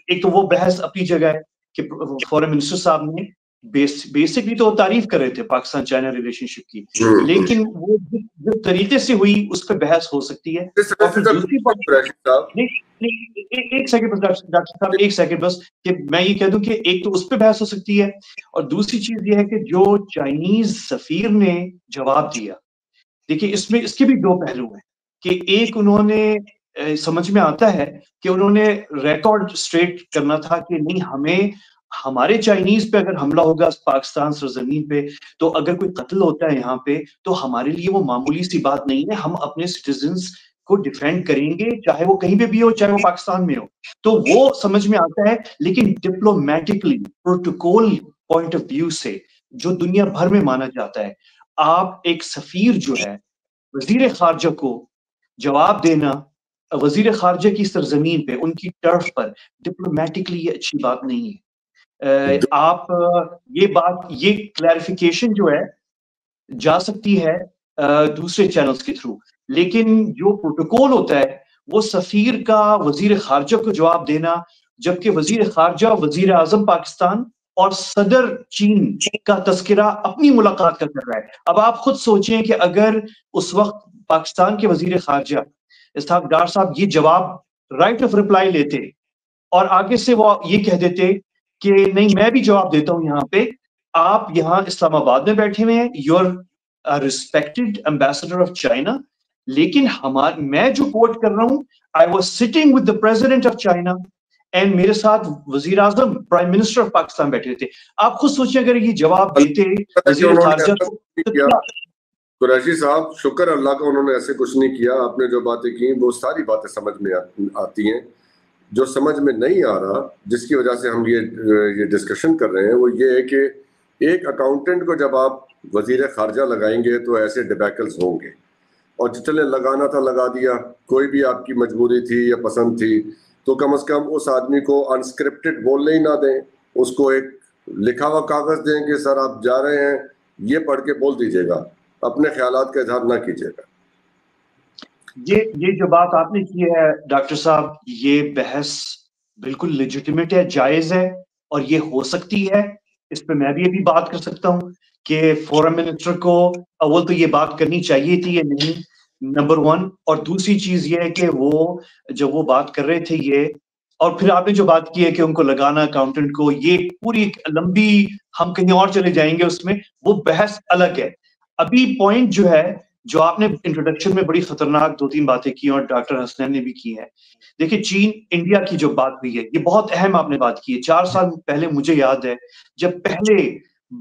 ایک تو وہ بحث اپنی جگہ ہے کہ فورن منسٹر صاحب نے بیسکلی تو تعریف کر رہے تھے پاکستان چائنا ریلیشن شپ کی، لیکن وہ جس طریقے سے ہوئی اس پہ بحث ہو سکتی ہے. اور پھر دوسری بات، ایک سیکنڈ ڈاکٹر صاحب، ایک سیکنڈ بس، کہ میں یہ کہہ دوں کہ ایک تو اس پہ بحث ہو سکتی ہے، اور دوسری چیز یہ ہے کہ جو چائنیز سفیر نے جواب دیا، دیکھیے اس میں اس کے بھی دو پہلو ہیں کہ ایک انہوں نے سمجھ میں آتا ہے کہ انہوں نے ریکارڈ اسٹریٹ کرنا تھا کہ نہیں، ہمیں ہمارے چائنیز پہ اگر حملہ ہوگا پاکستان سرزمین پہ، تو اگر کوئی قتل ہوتا ہے یہاں پہ تو ہمارے لیے وہ معمولی سی بات نہیں ہے، ہم اپنے سٹیزنز کو ڈیفینڈ کریں گے، چاہے وہ کہیں پہ بھی ہو، چاہے وہ پاکستان میں ہو. تو وہ سمجھ میں آتا ہے، لیکن diplomatically protocol point of view سے جو دنیا بھر میں مانا جاتا ہے، آپ ایک سفیر جو ہے وزیر خارجہ کو جواب دینا وزیر خارجہ کی سرزمین پہ، ان کی ٹرف پر، ڈپلومیٹکلی یہ اچھی بات نہیں ہے. آپ یہ بات، یہ کلیریفیکیشن جو ہے جا سکتی ہے دوسرے چینلز کے تھرو، لیکن جو پروٹوکول ہوتا ہے وہ سفیر کا وزیر خارجہ کو جواب دینا، جبکہ وزیر خارجہ وزیر اعظم پاکستان اور صدر چین کا تذکرہ اپنی ملاقات کا کر رہا ہے. اب آپ خود سوچیں کہ اگر اس وقت پاکستان کے وزیر خارجہ اسحاق ڈار صاحب یہ جواب رائٹ آف ریپلائی لیتے اور آگے سے وہ یہ کہہ دیتے کہ نہیں میں بھی جواب دیتا ہوں، یہاں پہ آپ یہاں اسلام آباد میں بیٹھے ہوئے ہیں، you are respected ambassador of China, لیکن میں جو کوٹ کر رہا ہوں، I was sitting with the president of China and میرے ساتھ وزیر اعظم پرائم منسٹر آف پاکستان بیٹھے تھے. آپ خود سوچیں اگر یہ جواب دیتے وزیر خارجہ قریشی صاحب، شکر اللہ کا انہوں نے ایسے کچھ نہیں کیا. آپ نے جو باتیں کی وہ ساری باتیں سمجھ میں آتی ہیں. جو سمجھ میں نہیں آ رہا، جس کی وجہ سے ہم یہ ڈسکشن کر رہے ہیں، وہ یہ ہے کہ ایک اکاؤنٹنٹ کو جب آپ وزیر خارجہ لگائیں گے تو ایسے ڈیبیکلز ہوں گے، اور چلے لگانا تھا لگا دیا، کوئی بھی آپ کی مجبوری تھی یا پسند تھی، تو کم از کم اس آدمی کو انسکرپٹڈ بولنے ہی نہ دیں، اس کو ایک لکھا ہوا کاغذ دیں کہ سر آپ جا رہے ہیں، یہ پڑھ کے بول دیجیے گا، اپنے خیالات کا اظہار نہ کیجیے گا. یہ جو بات آپ نے کی ہے ڈاکٹر صاحب، یہ بحث بالکل لیجیٹیمیٹ ہے، جائز ہے، اور یہ ہو سکتی ہے. اس پہ میں بھی ابھی بات کر سکتا ہوں کہ فورن منسٹر کو اول تو یہ بات کرنی چاہیے تھی یا نہیں، نمبر 1. اور دوسری چیز یہ ہے کہ وہ جب وہ بات کر رہے تھے یہ، اور پھر آپ نے جو بات کی ہے کہ ان کو لگانا اکاؤنٹنٹ کو، یہ پوری لمبی، ہم کہیں اور چلے جائیں گے اس میں، وہ بحث الگ ہے. ابھی پوائنٹ جو ہے، جو آپ نے انٹروڈکشن میں بڑی خطرناک 2-3 باتیں کی اور ڈاکٹر حسنین نے بھی کی ہیں. دیکھیں چین انڈیا کی جو بات ہوئی ہے، یہ بہت اہم آپ نے بات کی ہے. 4 سال پہلے مجھے یاد ہے جب پہلے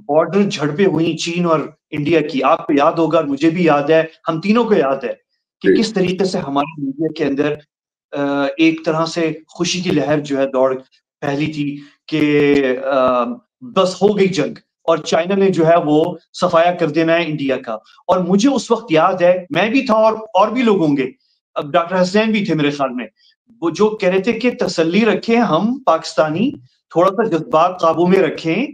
بارڈر جھڑپیں ہوئی چین اور انڈیا کی، آپ کو یاد ہوگا، مجھے بھی یاد ہے، ہم تینوں کو یاد ہے کہ کس طریقے سے ہمارے میڈیا کے اندر ایک طرح سے خوشی کی لہر جو ہے دوڑ پھیلی تھی کہ بس ہو گئی جنگ، اور چائنا نے جو ہے وہ صفایا کر دینا ہے انڈیا کا. اور مجھے اس وقت یاد ہے، میں بھی تھا اور بھی لوگ ہوں گے، اب ڈاکٹر حسین بھی تھے میرے خیال میں، وہ جو کہہ رہے تھے کہ تسلی رکھیں، ہم پاکستانی تھوڑا سا جذبات قابو میں رکھیں،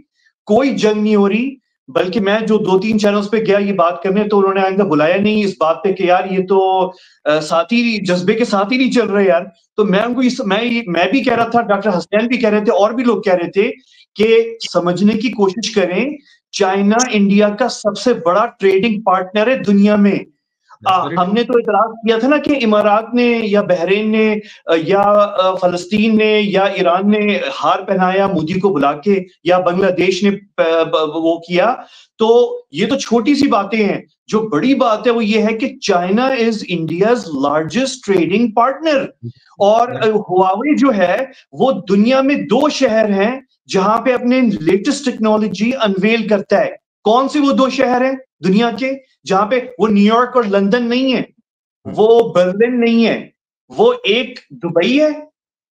کوئی جنگ نہیں ہو رہی. بلکہ میں جو 2-3 چینلز پہ گیا یہ بات کرنے تو انہوں نے آئندہ بلایا نہیں اس بات پہ کہ یار یہ تو ساتھی جذبے کے ساتھ ہی نہیں چل رہے یار. تو میں ان کو میں بھی کہہ رہا تھا، ڈاکٹر حسین بھی کہہ رہے تھے، اور بھی لوگ کہہ رہے تھے کہ سمجھنے کی کوشش کریں، چائنا انڈیا کا سب سے بڑا ٹریڈنگ پارٹنر ہے دنیا میں. ہم نے تو اعتراض کیا تھا نا کہ امارات نے یا بحرین نے یا فلسطین نے یا ایران نے ہار پہنایا مودی کو بلا کے، یا بنگلہ دیش نے وہ کیا. تو یہ تو چھوٹی سی باتیں ہیں، جو بڑی بات ہے وہ یہ ہے کہ China is India's largest trading partner. اور ہواوے جو ہے وہ دنیا میں 2 شہر ہیں جہاں پہ اپنے لیٹسٹ ٹیکنالوجی انویل کرتا ہے. کون سے وہ 2 شہر ہیں دنیا کے جہاں پہ؟ وہ نیو یارک اور لندن نہیں ہے، وہ برلن نہیں ہے، وہ ایک دبئی ہے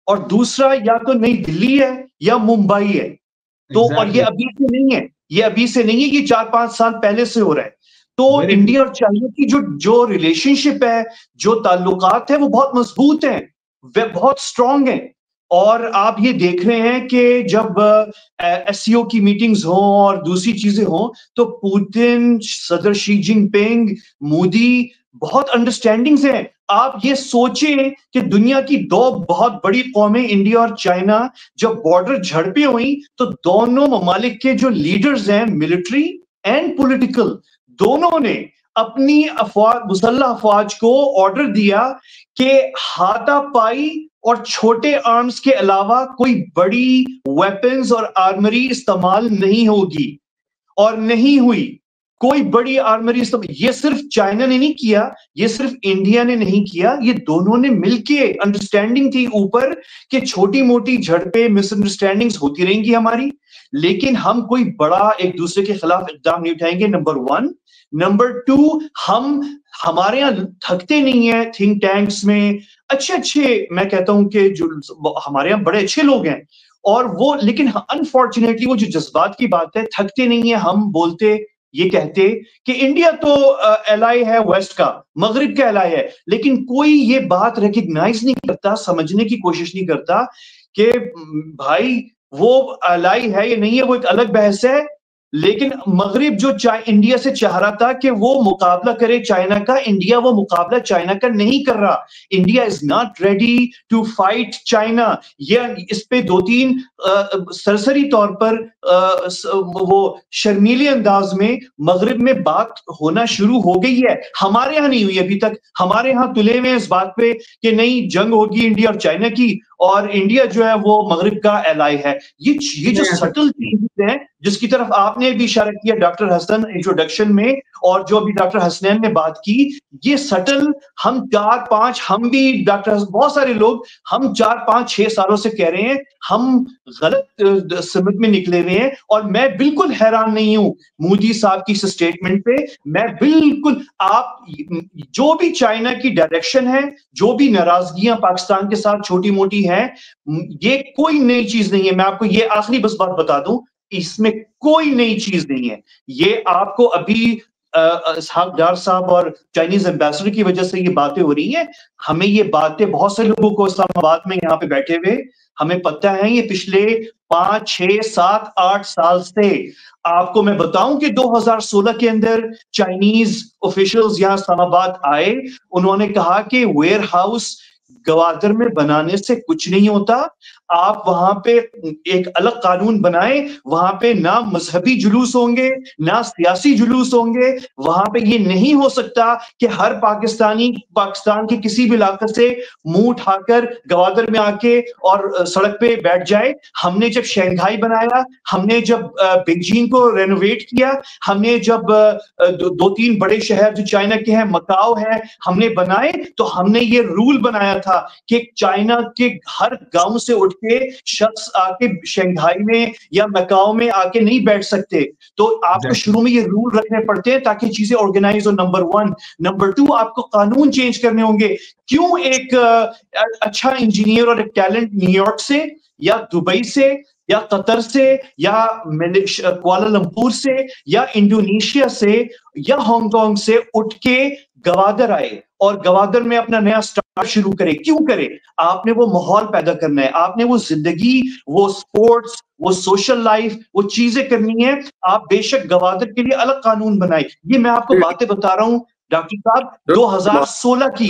اور دوسرا یا تو نئی دلی ہے یا ممبئی ہے. تو اور یہ ابھی سے نہیں ہے، یہ ابھی سے نہیں ہے، یہ 4-5 سال پہلے سے ہو رہا ہے. تو انڈیا اور چائنا کی جو ریلیشن شپ ہے، جو تعلقات ہیں، وہ بہت مضبوط ہیں، وہ بہت اسٹرانگ ہیں. اور آپ یہ دیکھ رہے ہیں کہ جب ایس سی او کی میٹنگز ہوں اور دوسری چیزیں ہوں تو پوتن، صدر شی جن پنگ، مودی، بہت انڈرسٹینڈنگز ہیں. آپ یہ سوچیں کہ دنیا کی دو بہت بڑی قومیں انڈیا اور چائنا جب بارڈر جھڑپیں ہوئی تو دونوں ممالک کے جو لیڈرز ہیں ملٹری اینڈ پولیٹیکل دونوں نے اپنی مسلح افواج کو آرڈر دیا کہ ہاتھا پائی اور چھوٹے آرمز کے علاوہ کوئی بڑی ویپنز اور آرمری استعمال نہیں ہوگی, اور نہیں ہوئی کوئی بڑی آرمری استعمال. یہ صرف چائنا نے نہیں کیا, یہ صرف انڈیا نے نہیں کیا, یہ دونوں نے مل کے انڈرسٹینڈنگ تھی اوپر کہ چھوٹی موٹی جھڑپیں مس انڈرسٹینڈنگز ہوتی رہیں گی ہماری, لیکن ہم کوئی بڑا ایک دوسرے کے خلاف اقدام نہیں اٹھائیں گے. نمبر 1. نمبر 2, ہمارے یہاں تھکتے نہیں ہیں تھنک ٹینکس میں اچھے میں کہتا ہوں کہ جو ہمارے یہاں بڑے اچھے لوگ ہیں, اور وہ لیکن انفارچونیٹلی وہ جو جذبات کی بات ہے تھکتے نہیں ہیں. ہم بولتے یہ کہتے کہ انڈیا تو ایلائی ہے ویسٹ کا, مغرب کا ایلائی ہے, لیکن کوئی یہ بات ریکگنائز نہیں کرتا, سمجھنے کی کوشش نہیں کرتا کہ بھائی وہ ایلائی ہے یا نہیں ہے, وہ ایک الگ بحث ہے. لیکن مغرب جو انڈیا سے چاہ رہا تھا کہ وہ مقابلہ کرے چائنا کا, انڈیا وہ مقابلہ چائنا کا نہیں کر رہا. India is not ready to fight China. یہ اس پہ 2-3 سرسری طور پر وہ شرمیلے انداز میں مغرب میں بات ہونا شروع ہو گئی ہے. ہمارے ہاں نہیں ہوئی ابھی تک. ہمارے ہاں تلے میں اس بات پہ کہ نہیں جنگ ہوگی انڈیا اور چائنا کی, اور انڈیا جو ہے وہ مغرب کا ایلائی ہے. یہ جو سٹل چینجز ہیں جس کی طرف آپ نے بھی اشارہ کیا ڈاکٹر حسن انٹروڈکشن میں, اور جو ابھی ڈاکٹر حسنین نے بات کی, یہ سٹل ہم 4-5 ہم بھی ڈاکٹر بہت سارے لوگ ہم 4-5-6 سالوں سے کہہ رہے ہیں, ہم غلط سمت میں نکلے ہوئے ہیں. اور میں بالکل حیران نہیں ہوں مودی صاحب کی اسٹیٹمنٹ پہ. میں بالکل آپ جو بھی چائنا کی ڈائریکشن ہے, جو بھی ناراضگیاں پاکستان کے ساتھ چھوٹی موٹی ہیں, یہ کوئی نئی چیز نہیں ہے. میں آپ کو یہ آخری بس بات بتا دوں, اس میں کوئی نئی چیز نہیں ہے. یہ آپ کو ابھی اسحاق ڈار صاحب اور چائنیز ایمبیسڈر کی وجہ سے یہ باتیں ہو رہی ہیں. ہمیں یہ باتیں بہت سے لوگوں کو اسلام آباد میں یہاں پہ بیٹھے ہوئے ہمیں پتہ ہے, یہ پچھلے 5-6-7-8 سال سے. آپ کو میں بتاؤں کہ 2016 کے اندر چائنیز آفیشلز یہاں اسلام آباد آئے, انہوں نے کہا کہ ویئر ہاؤس گوادر میں بنانے سے کچھ نہیں ہوتا, آپ وہاں پہ ایک الگ قانون بنائیں, وہاں پہ نہ مذہبی جلوس ہوں گے نہ سیاسی جلوس ہوں گے. وہاں پہ یہ نہیں ہو سکتا کہ ہر پاکستانی پاکستان کے کسی بھی علاقے سے منہ اٹھا کر گوادر میں آ کے اور سڑک پہ بیٹھ جائے. ہم نے جب شنگھائی بنایا, ہم نے جب بیجنگ کو رینوویٹ کیا, ہم نے جب 2-3 بڑے شہر جو چائنا کے ہیں, مکاؤ ہے, ہم نے بنائے, تو ہم نے یہ رول بنایا تھا کہ چائنا کے ہر گاؤں سے اٹھ کے شخص آ کے شنگھائی میں یا مکاؤ میں آ کے نہیں بیٹھ سکتے. تو آپ کو شروع میں یہ رول رکھنے پڑتے ہیں تاکہ چیزیں آرگنائز ہو. نمبر 1. نمبر 2, آپ کو قانون چینج کرنے ہوں گے. کیوں ایک اچھا انجینئر اور ایک ٹیلنٹ نیو یارک سے یا دبئی سے یا قطر سے یا کوالالمپور سے یا انڈونیشیا سے یا ہانگ کانگ سے اٹھ کے گوادر آئے اور گوادر میں اپنا نیا سٹارٹ شروع کرے؟ کیوں کرے؟ آپ نے وہ ماحول پیدا کرنا ہے, آپ نے وہ زندگی, وہ سپورٹس, وہ سوشل لائف, وہ چیزیں کرنی ہے. آپ بے شک گوادر کے لیے الگ قانون بنائے. یہ میں آپ کو باتیں بتا رہا ہوں ڈاکٹر صاحب 2016 کی.